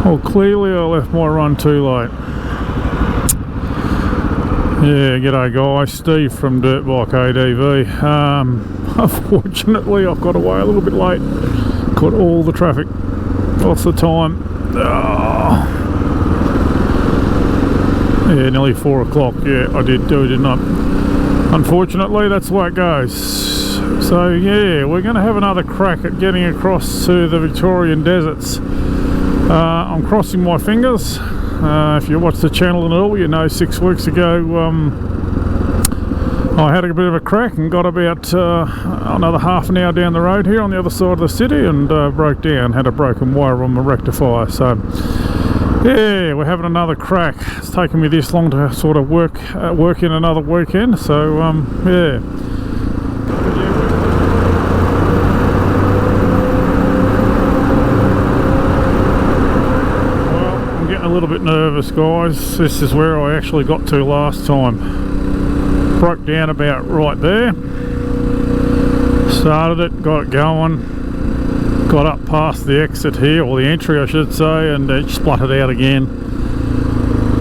Well, clearly I left my run too late. Yeah, g'day guys, Steve from Dirtbike ADV. Unfortunately I've got away a little bit late. Caught all the traffic. What's the time? Oh. Yeah, nearly 4 o'clock. Yeah, I did do, didn't I? Unfortunately, that's the way it goes. So yeah, we're going to have another crack at getting across to the Victorian deserts. I'm crossing my fingers. If you watch the channel at all, you know 6 weeks ago I had a bit of a crack and got about another half an hour down the road here on the other side of the city and broke down, had a broken wire on my rectifier. So yeah, we're having another crack. It's taken me this long to sort of work in another weekend, so yeah. A little bit nervous, guys. This is where I actually got to last time. Broke down about right there. Started it, got it going. Got up past the exit here, or the entry I should say, and it spluttered out again.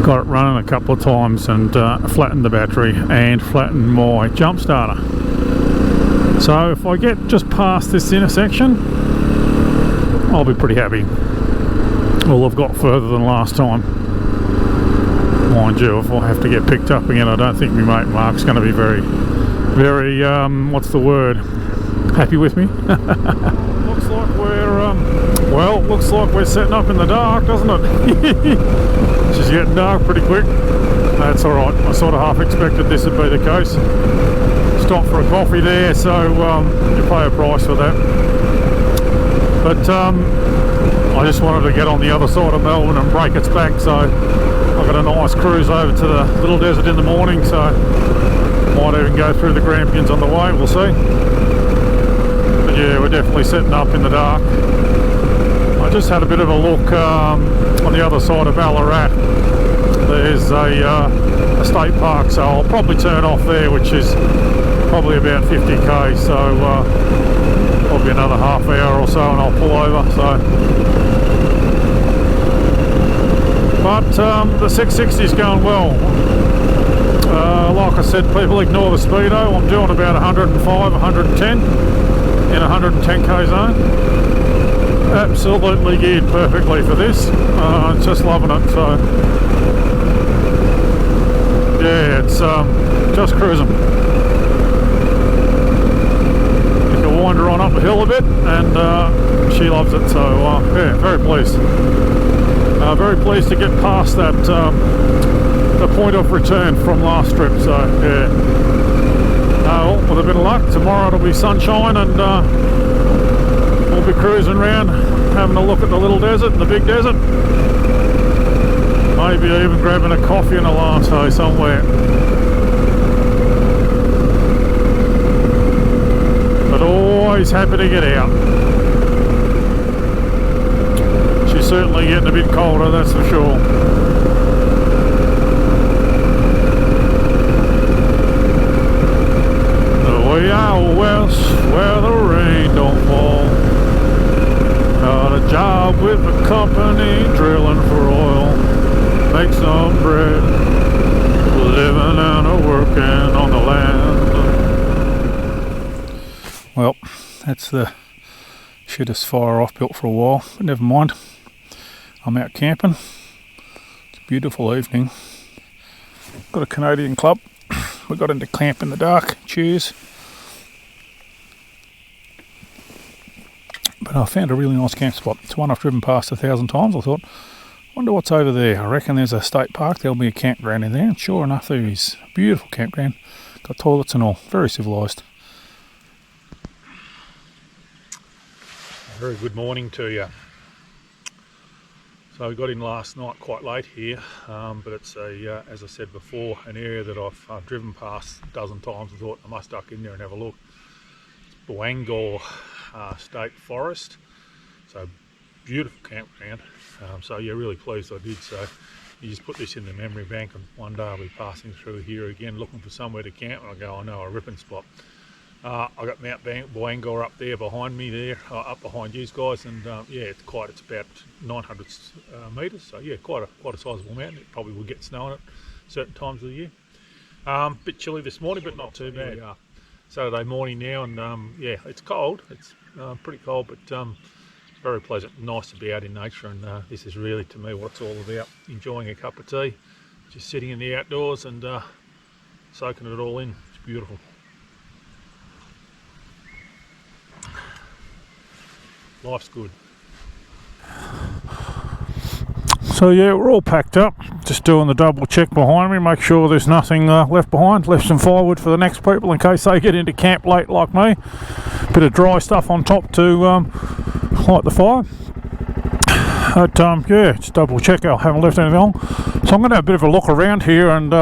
Got it running a couple of times and flattened the battery and flattened my jump starter. So if I get just past this intersection, I'll be pretty happy. Well, I've got further than last time. Mind you, if I have to get picked up again, I don't think my mate Mark's going to be very, what's the word? Happy with me. Looks like we're, looks like we're setting up in the dark, doesn't it? It's just getting dark pretty quick. That's alright. I sort of half expected this would be the case. Stop for a coffee there, so you pay a price for that. But I just wanted to get on the other side of Melbourne and break its back, so I've got a nice cruise over to the Little Desert in the morning, so might even go through the Grampians on the way, we'll see. But yeah, we're definitely setting up in the dark. I just had a bit of a look on the other side of Ballarat. There's a state park, so I'll probably turn off there, which is probably about 50k, so probably another half hour or so and I'll pull over. So, but the 660 is going well. Like I said, people ignore the speedo. I'm doing about 105, 110 in 110k zone. Absolutely geared perfectly for this. Just loving it. So yeah, it's just cruising. Winder on up the hill a bit, and she loves it, so yeah, very pleased. Very pleased to get past that the point of return from last trip, so yeah. Well, with a bit of luck, tomorrow it'll be sunshine and we'll be cruising around, having a look at the Little Desert and the Big Desert. Maybe even grabbing a coffee and a latte somewhere. Always happy to get out. She's certainly getting a bit colder, that's for sure. Way out west where the rain don't fall. Got a job with a company drilling for oil. Make some bread. Living and a working on the land. Well, that's the shittest fire I've built for a while, but never mind. I'm out camping. It's a beautiful evening. Got a Canadian club. We got into camp in the dark. Cheers. But I found a really nice camp spot. It's one I've driven past 1,000 times. I thought, wonder what's over there. I reckon there's a state park. There'll be a campground in there. And sure enough, there is. Beautiful campground. Got toilets and all. Very civilised. Very good morning to you. So we got in last night quite late here, but it's as I said before, an area that I've driven past a dozen times and thought I must duck in there and have a look. It's Bawangor State Forest, so beautiful campground. So yeah, really pleased I did. So you just put this in the memory bank, and one day I'll be passing through here again looking for somewhere to camp and I go, I know a ripping spot. I got Mount Bangor up there behind me there, up behind you guys, and yeah, it's about 900 metres, so yeah, quite a sizable mountain. It probably will get snow on it certain times of the year. Bit chilly this morning, but not too bad. Saturday morning now, and yeah, it's cold. It's pretty cold, but very pleasant. Nice to be out in nature, and this is really, to me, what it's all about. Enjoying a cup of tea, just sitting in the outdoors and soaking it all in. It's beautiful. Life's good. So yeah, we're all packed up, just doing the double check behind me, make sure there's nothing left behind. Left some firewood for the next people in case they get into camp late like me. Bit of dry stuff on top to light the fire. But yeah, just double check I haven't left anything on. So I'm going to have a bit of a look around here and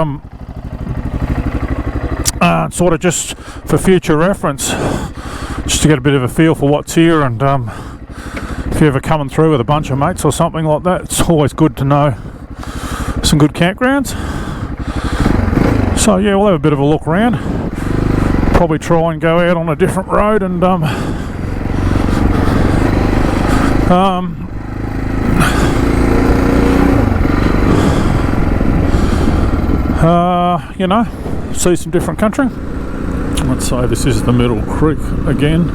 sort of just for future reference, just to get a bit of a feel for what's here, and if you're ever coming through with a bunch of mates or something like that, it's always good to know some good campgrounds. So yeah, we'll have a bit of a look around, probably try and go out on a different road and you know, see some different country. Let's say this is the Middle Creek again.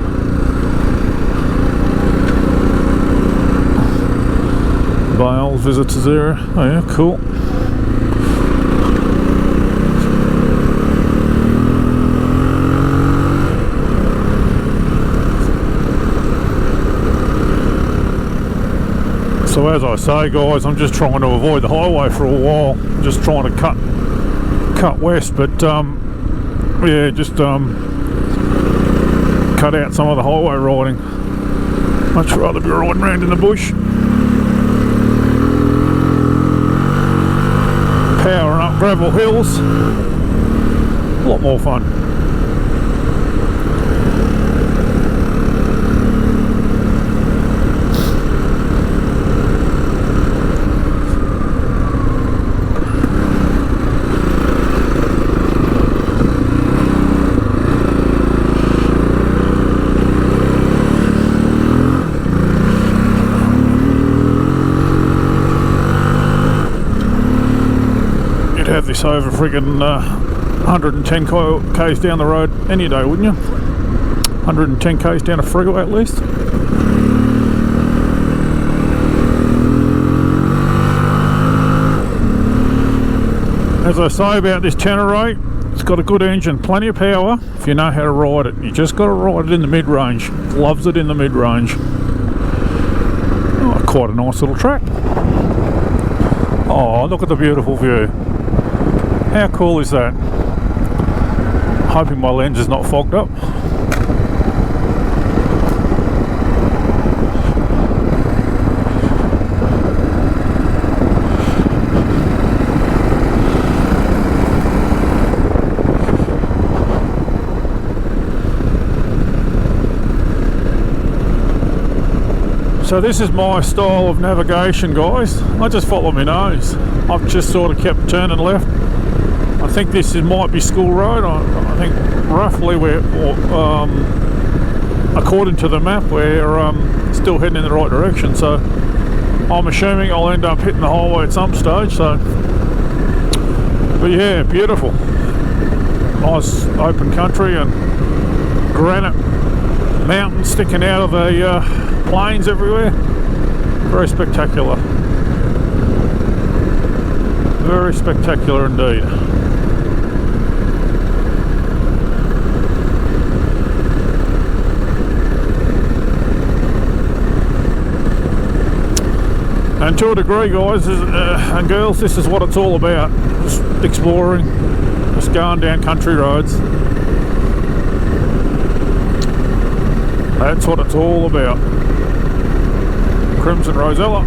Bales visitors area. Oh yeah, cool. So as I say, guys, I'm just trying to avoid the highway for a while. Just trying to cut west, but yeah, just cut out some of the highway riding. Much rather be riding around in the bush. Powering up gravel hills. A lot more fun. Have this over friggin' 110 k's down the road any day, wouldn't you? 110 k's down a freeway at least. As I say about this Tenere, it's got a good engine, plenty of power if you know how to ride it. You just got to ride it in the mid-range. Loves it in the mid-range. Oh, quite a nice little track. Oh, look at the beautiful view. How cool is that? Hoping my lens is not fogged up. So this is my style of navigation, guys. I just follow my nose. I've just sort of kept turning left. I think this might be School Road. I think roughly we're, according to the map, we're still heading in the right direction. So I'm assuming I'll end up hitting the highway at some stage. So, but yeah, beautiful, nice open country and granite mountains sticking out of the plains everywhere. Very spectacular. Very spectacular indeed. And to a degree, guys and girls, this is what it's all about. Just exploring, just going down country roads. That's what it's all about. Crimson Rosella.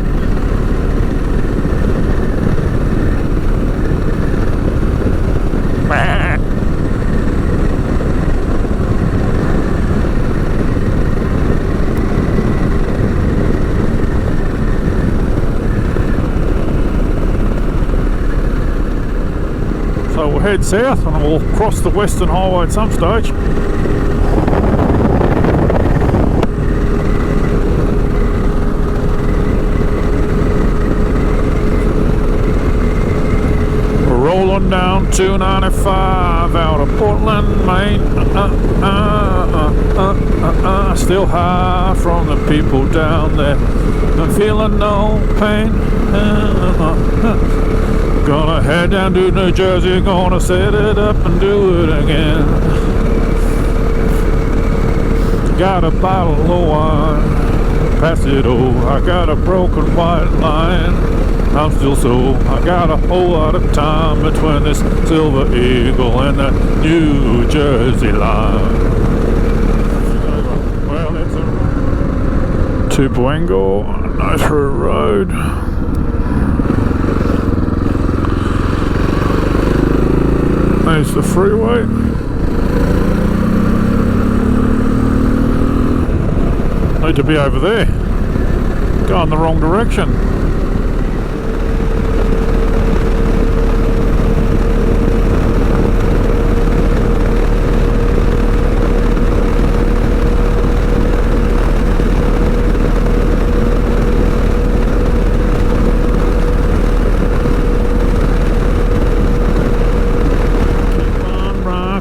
So we'll head south and we'll cross the Western Highway at some stage. 295 out of Portland, Maine. Still high from the people down there. I'm feeling no pain. Gonna head down to New Jersey, gonna set it up and do it again. Got a bottle of wine, pass it over. I got a broken white line, I'm still so. I got a whole lot of time between this Silver Eagle and that New Jersey line. Well, it's to Boengal, no through road. There's the freeway. Need to be over there. Going the wrong direction.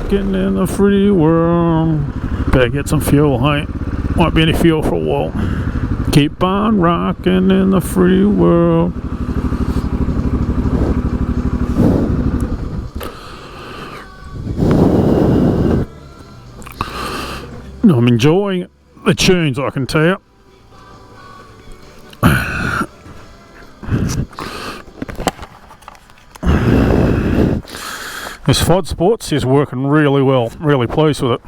Getting in the free world. Better get some fuel, hey? Won't be any fuel for a while. Keep on rocking in the free world. I'm enjoying the tunes, I can tell you. This FOD Sports is working really well. Really pleased with it.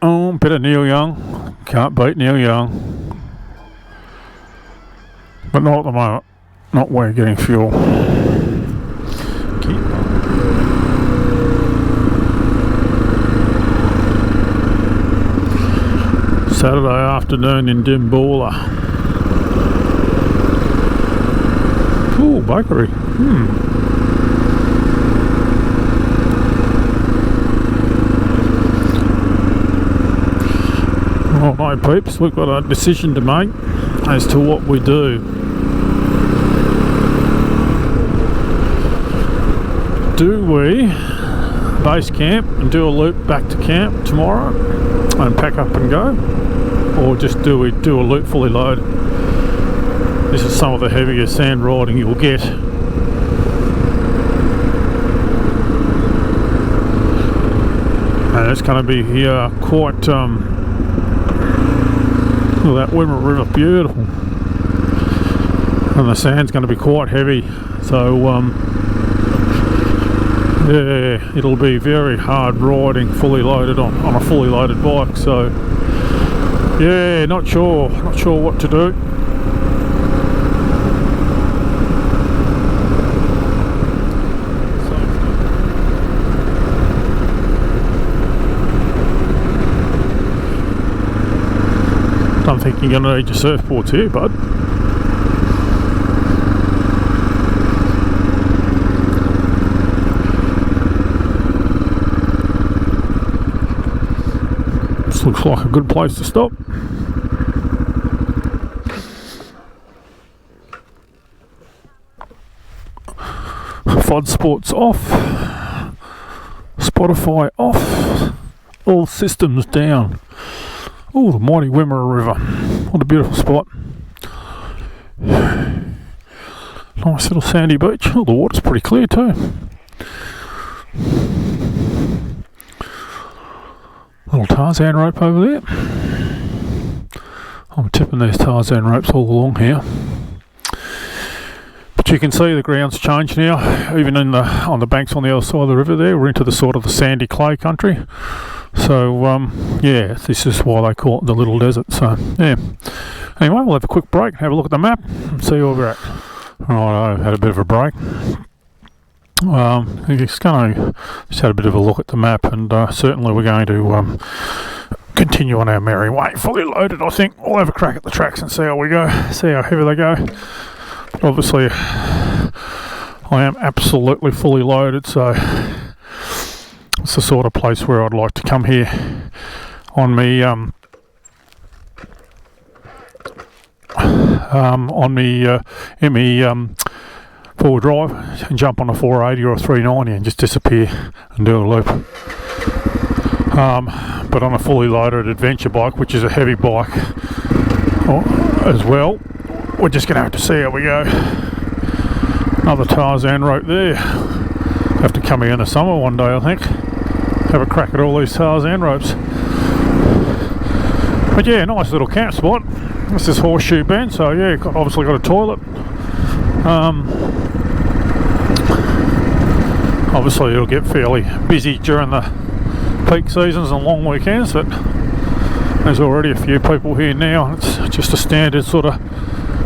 Oh, bit of Neil Young. Can't beat Neil Young. But not at the moment. Not where you're getting fuel. Saturday afternoon in Dimboola. Ooh, bakery. Alright peeps, we've got a decision to make as to what we do. Do we base camp and do a loop back to camp tomorrow and pack up and go? Or just do we do a loop fully loaded? This is some of the heaviest sand riding you'll get. And it's going to be quite look at that Wimmera River, beautiful. And the sand's going to be quite heavy, so yeah, it'll be very hard riding fully loaded on a fully loaded bike. So yeah, not sure what to do. Don't think you're going to need your surfboards here, bud. This looks like a good place to stop. FOD Sports off. Spotify off. All systems down. Oh, the mighty Wimmera River. What a beautiful spot. Nice little sandy beach. Oh, the water's pretty clear too. Little Tarzan rope over there. I'm tipping these Tarzan ropes all along here. But you can see the ground's changed now. Even on the banks on the other side of the river there, we're into the sort of the sandy clay country. So yeah, this is why they call it the Little Desert. So yeah. Anyway, we'll have a quick break, have a look at the map, and see where we're at. Right, I've had a bit of a break. Just had a bit of a look at the map, and certainly we're going to continue on our merry way. Fully loaded, I think. We'll have a crack at the tracks and see how we go, see how heavy they go. But obviously, I am absolutely fully loaded, so it's the sort of place where I'd like to come here on me 4-wheel drive and jump on a 480 or a 390 and just disappear and do a loop. But on a fully loaded adventure bike, which is a heavy bike as well, we're just going to have to see how we go. Another Tarzan rope there. Have to come here in the summer one day, I think. Have a crack at all these Tarzan ropes. But yeah, nice little camp spot. This is Horseshoe Bend, so yeah, obviously got a toilet. Obviously it'll get fairly busy during the peak seasons and long weekends, but there's already a few people here now, and it's just a standard sort of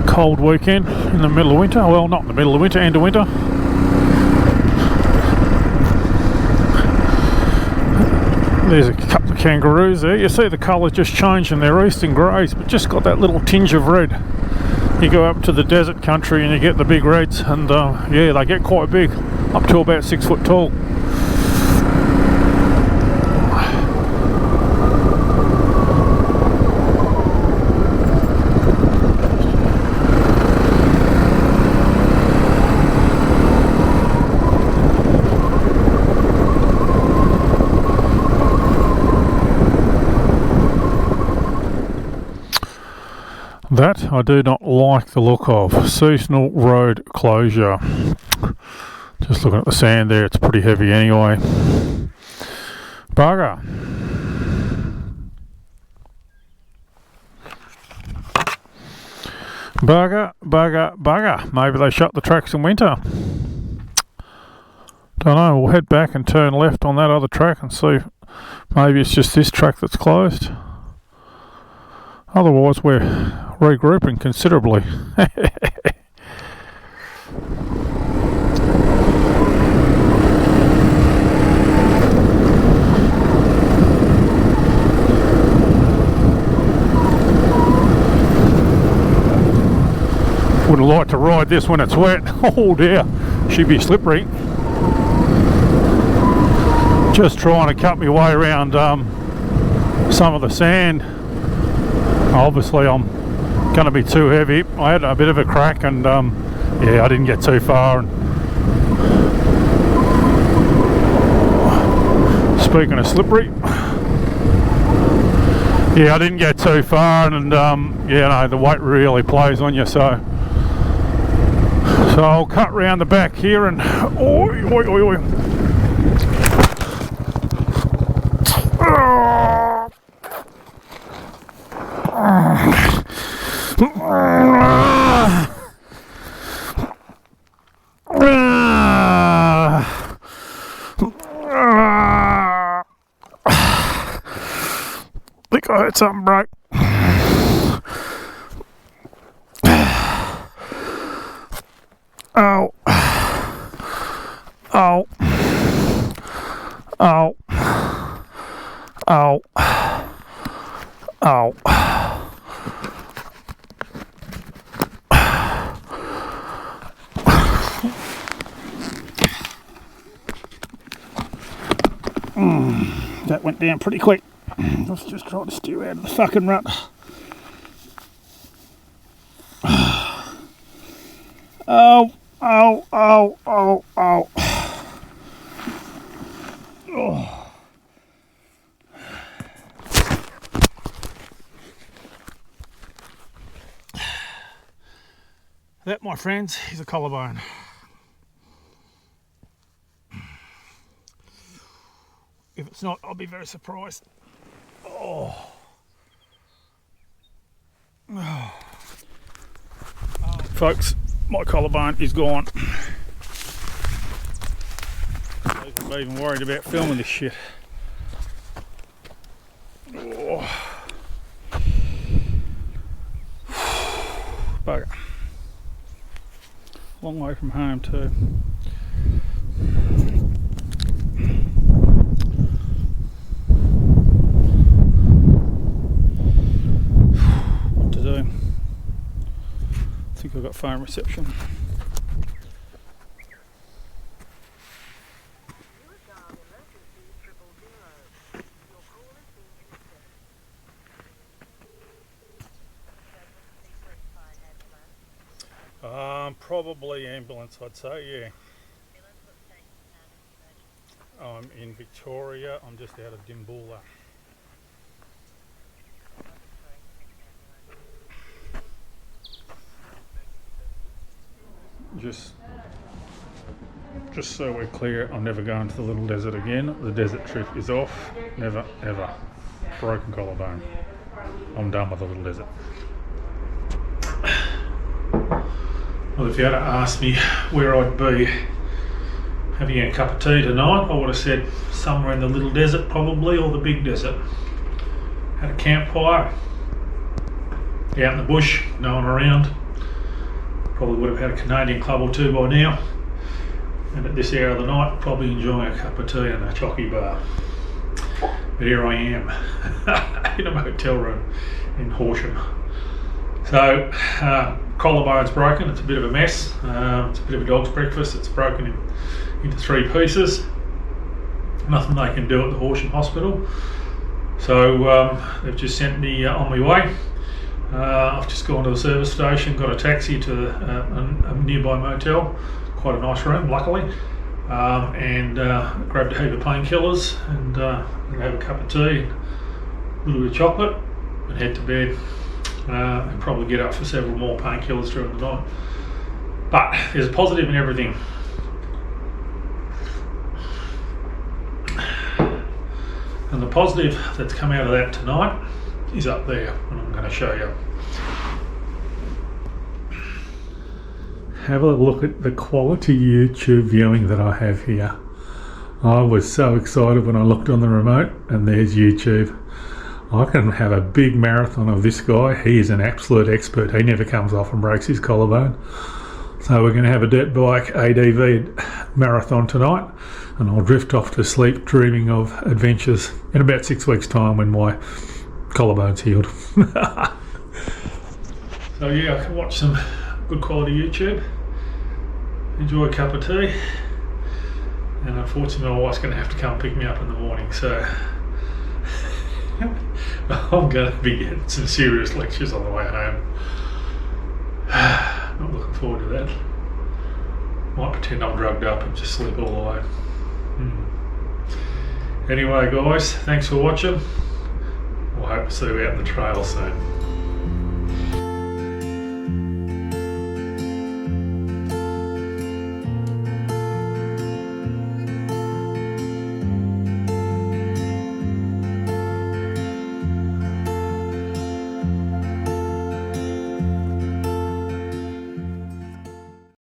cold weekend in the middle of winter. Well, not in the middle of winter, end of winter. There's a couple of kangaroos there. You see the colour just changing, they're eastern greys, but just got that little tinge of red. You go up to the desert country and you get the big reds, and yeah, they get quite big, up to about 6 foot tall. That I do not like the look of. Seasonal road closure. Just looking at the sand there, it's pretty heavy anyway. Bugger. Bugger. Maybe they shut the tracks in winter. Don't know, we'll head back and turn left on that other track and see. Maybe it's just this track that's closed. Otherwise we're regrouping considerably. Wouldn't like to ride this when it's wet. Oh dear, she'd be slippery. Just trying to cut my way around some of the sand. Obviously I'm going to be too heavy. I had a bit of a crack and yeah, I didn't get too far. And speaking of slippery, yeah, I didn't get too far, and yeah, no, the weight really plays on you, so I'll cut round the back here and oi. I think I heard something break. Ow. Ow. Ow. Ow. Ow. That went down pretty quick. Let's just try to steer out of the fucking rut. Oh. That, my friends, is a collarbone. If it's not, I'll be very surprised. Oh. Folks, my collarbone is gone. I'm even worried about filming this shit. Oh. Bugger. Long way from home too. What to do? I think I've got phone reception. Probably ambulance, I'd say, yeah. I'm in Victoria, I'm just out of Dimboola. Just so we're clear, I'm never going to the Little Desert again. The desert trip is off. Never, ever. Broken collarbone. I'm done with the Little Desert. Well, if you had to ask me where I'd be having a cup of tea tonight, I would have said somewhere in the Little Desert probably, or the Big Desert. Had a campfire, out in the bush, no one around. Probably would have had a Canadian club or two by now. And at this hour of the night, probably enjoying a cup of tea in a chocky bar. But here I am, in a motel room in Horsham. So, collarbone's broken, it's a bit of a mess. It's a bit of a dog's breakfast, it's broken into 3 pieces. Nothing they can do at the Horsham Hospital. So, they've just sent me on my way. I've just gone to the service station, got a taxi to a nearby motel. Quite a nice room, luckily, and grabbed a heap of painkillers and have a cup of tea, a little bit of chocolate, and head to bed, and probably get up for several more painkillers during the night. But there's a positive in everything. And the positive that's come out of that tonight is up there, and I'm going to show you. Have a look at the quality YouTube viewing that I have here. I was so excited when I looked on the remote, and there's YouTube. I can have a big marathon of this guy. He is an absolute expert. He never comes off and breaks his collarbone. So we're going to have a dirt bike ADV marathon tonight, and I'll drift off to sleep dreaming of adventures in about 6 weeks' time when my collarbone's healed. So yeah, I can watch some good quality YouTube, enjoy a cup of tea, and unfortunately my wife's going to have to come pick me up in the morning, so I'm going to be getting some serious lectures on the way home. Not looking forward to that. Might pretend I'm drugged up and just sleep all the way. Anyway guys, thanks for watching. We'll hope to see you out in the trail soon.